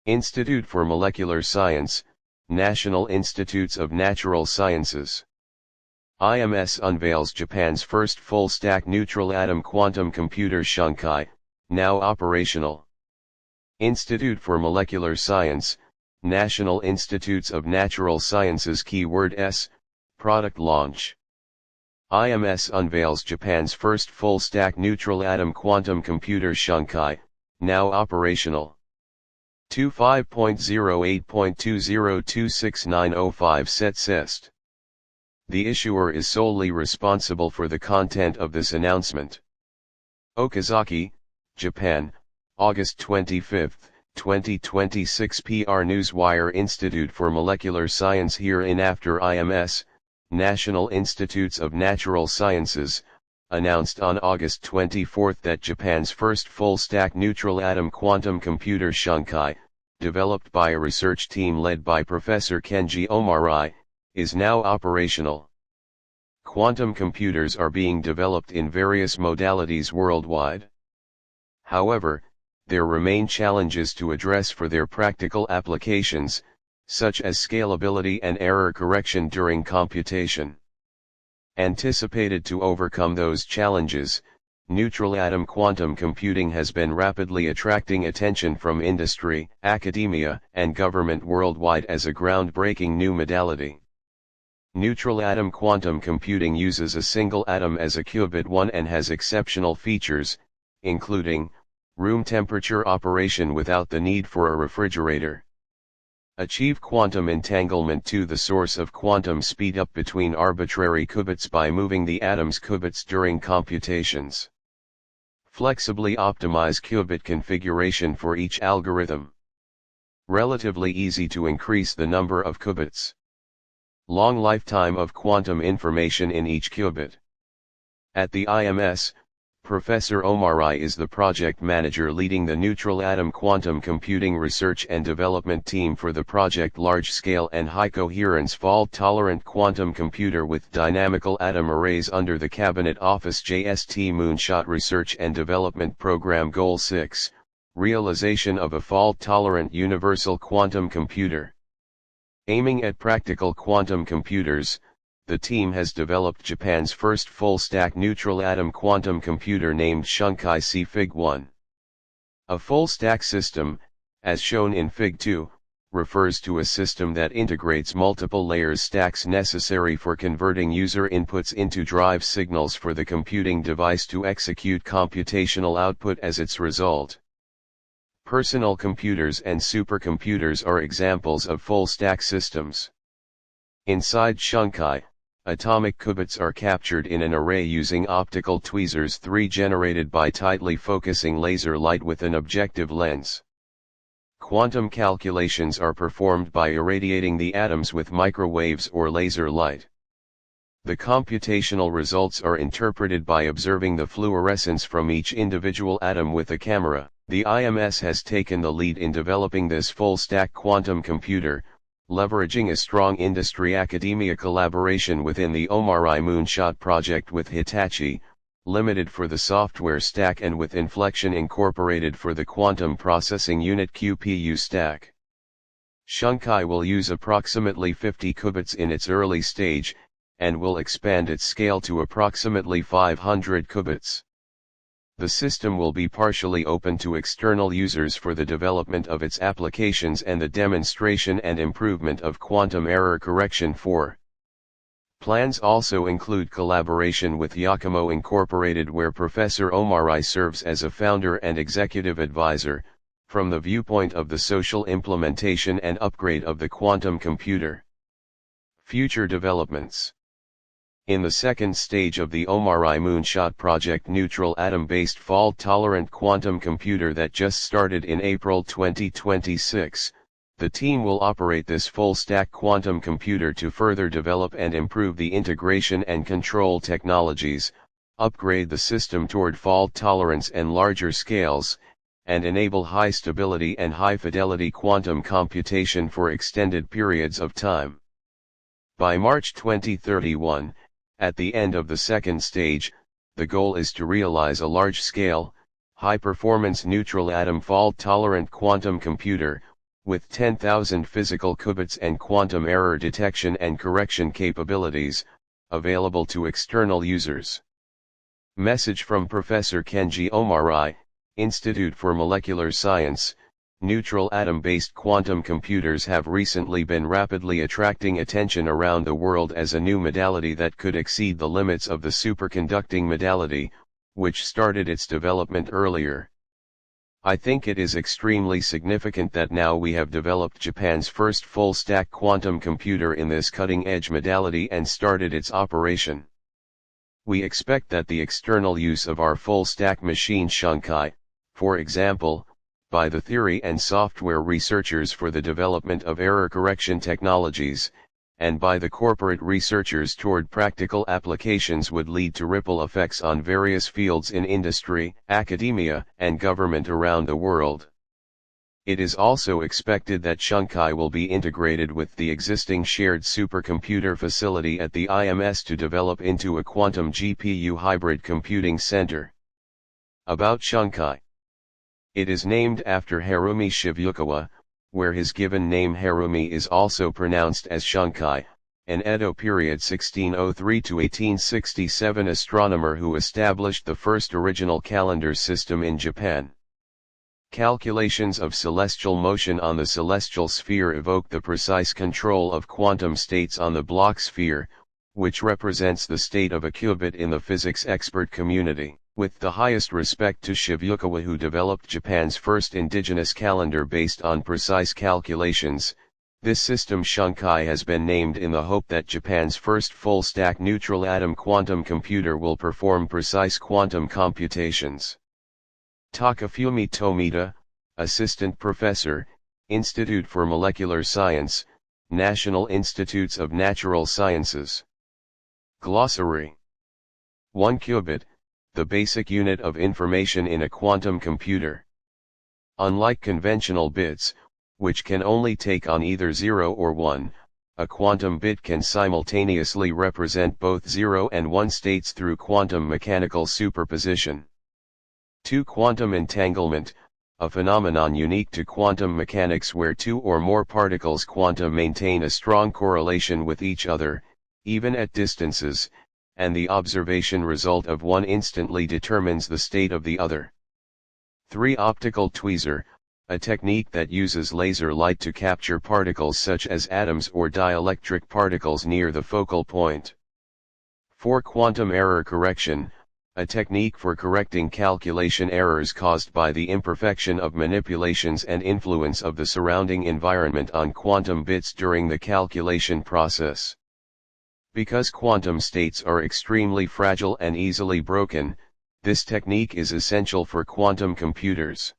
Institute for Molecular Science, National Institutes of Natural Sciences. IMS unveils Japan's first full-stack neutral atom quantum computer Shunkai, now operational. Institute for Molecular Science, National Institutes of Natural Sciences keyword S, product launch. IMS unveils Japan's first full-stack neutral atom quantum computer Shunkai, now operational. 25.08.2026905 set CEST. The issuer is solely responsible for the content of this announcement. Okazaki, Japan, August 25, 2026 PR Newswire. Institute for Molecular Science hereinafter IMS, National Institutes of Natural Sciences, announced on August 24 that Japan's first full-stack neutral atom quantum computer Shunkai, developed by a research team led by Professor Kenji Omarai, is now operational. Quantum computers are being developed in various modalities worldwide. However, there remain challenges to address for their practical applications, such as scalability and error correction during computation. Anticipated to overcome those challenges, neutral atom quantum computing has been rapidly attracting attention from industry, academia, and government worldwide as a groundbreaking new modality. Neutral atom quantum computing uses a single atom as a qubit one and has exceptional features, including room temperature operation without the need for a refrigerator. Achieve quantum entanglement to the source of quantum speed up between arbitrary qubits by moving the atom's qubits during computations. Flexibly optimize qubit configuration for each algorithm. Relatively easy to increase the number of qubits. Long lifetime of quantum information in each qubit. At the IMS, Professor Omarai is the project manager leading the neutral atom quantum computing research and development team for the project large-scale and high-coherence fault-tolerant quantum computer with dynamical atom arrays under the Cabinet Office JST Moonshot Research and Development Program Goal 6, realization of a fault-tolerant universal quantum computer. Aiming at practical quantum computers, the team has developed Japan's first full-stack neutral atom quantum computer named Shunkai C Fig 1. A full-stack system, as shown in Fig 2, refers to a system that integrates multiple layers stacks necessary for converting user inputs into drive signals for the computing device to execute computational output as its result. Personal computers and supercomputers are examples of full-stack systems. Inside Shunkai, atomic qubits are captured in an array using optical tweezers 3 generated by tightly focusing laser light with an objective lens. Quantum calculations are performed by irradiating the atoms with microwaves or laser light. The computational results are interpreted by observing the fluorescence from each individual atom with a camera. The IMS has taken the lead in developing this full-stack quantum computer, leveraging a strong industry-academia collaboration within the Omarai Moonshot project with Hitachi, Limited for the software stack and with Inflection Incorporated for the quantum processing unit QPU stack. Shunkai will use approximately 50 qubits in its early stage, and will expand its scale to approximately 500 qubits. The system will be partially open to external users for the development of its applications and the demonstration and improvement of quantum error correction for. Plans also include collaboration with Yakumo Incorporated, where Professor Omarai serves as a founder and executive advisor, from the viewpoint of the social implementation and upgrade of the quantum computer. Future developments. In the second stage of the Omarai Moonshot project, neutral atom-based fault-tolerant quantum computer that just started in April 2026, the team will operate this full-stack quantum computer to further develop and improve the integration and control technologies, upgrade the system toward fault tolerance and larger scales, and enable high stability and high fidelity quantum computation for extended periods of time. By March 2031, at the end of the second stage, the goal is to realize a large-scale, high-performance neutral atom fault-tolerant quantum computer, with 10,000 physical qubits and quantum error detection and correction capabilities, available to external users. Message from Professor Kenji Omarai, Institute for Molecular Science. Neutral atom-based quantum computers have recently been rapidly attracting attention around the world as a new modality that could exceed the limits of the superconducting modality, which started its development earlier. I think it is extremely significant that now we have developed Japan's first full-stack quantum computer in this cutting-edge modality and started its operation. We expect that the external use of our full-stack machine Shunkai, for example, by the theory and software researchers for the development of error correction technologies, and by the corporate researchers toward practical applications would lead to ripple effects on various fields in industry, academia, and government around the world. It is also expected that Shunkai will be integrated with the existing shared supercomputer facility at the IMS to develop into a quantum GPU hybrid computing center. About Shunkai. It is named after Harumi Shivyukawa, where his given name Harumi is also pronounced as Shunkai, an Edo period 1603 to 1867 astronomer who established the first original calendar system in Japan. Calculations of celestial motion on the celestial sphere evoke the precise control of quantum states on the Bloch sphere, which represents the state of a qubit in the physics expert community. With the highest respect to Shivyukawa, who developed Japan's first indigenous calendar based on precise calculations, this system Shunkai has been named in the hope that Japan's first full-stack neutral atom quantum computer will perform precise quantum computations. Takafumi Tomita, Assistant Professor, Institute for Molecular Science, National Institutes of Natural Sciences. Glossary. 1 qubit, the basic unit of information in a quantum computer. Unlike conventional bits, which can only take on either 0 or 1, a quantum bit can simultaneously represent both 0 and 1 states through quantum mechanical superposition. 2. Quantum entanglement, a phenomenon unique to quantum mechanics where two or more particles quantum maintain a strong correlation with each other, even at distances, and the observation result of one instantly determines the state of the other. 3. Optical tweezer, a technique that uses laser light to capture particles such as atoms or dielectric particles near the focal point. 4. Quantum error correction, a technique for correcting calculation errors caused by the imperfection of manipulations and influence of the surrounding environment on quantum bits during the calculation process. Because quantum states are extremely fragile and easily broken, this technique is essential for quantum computers.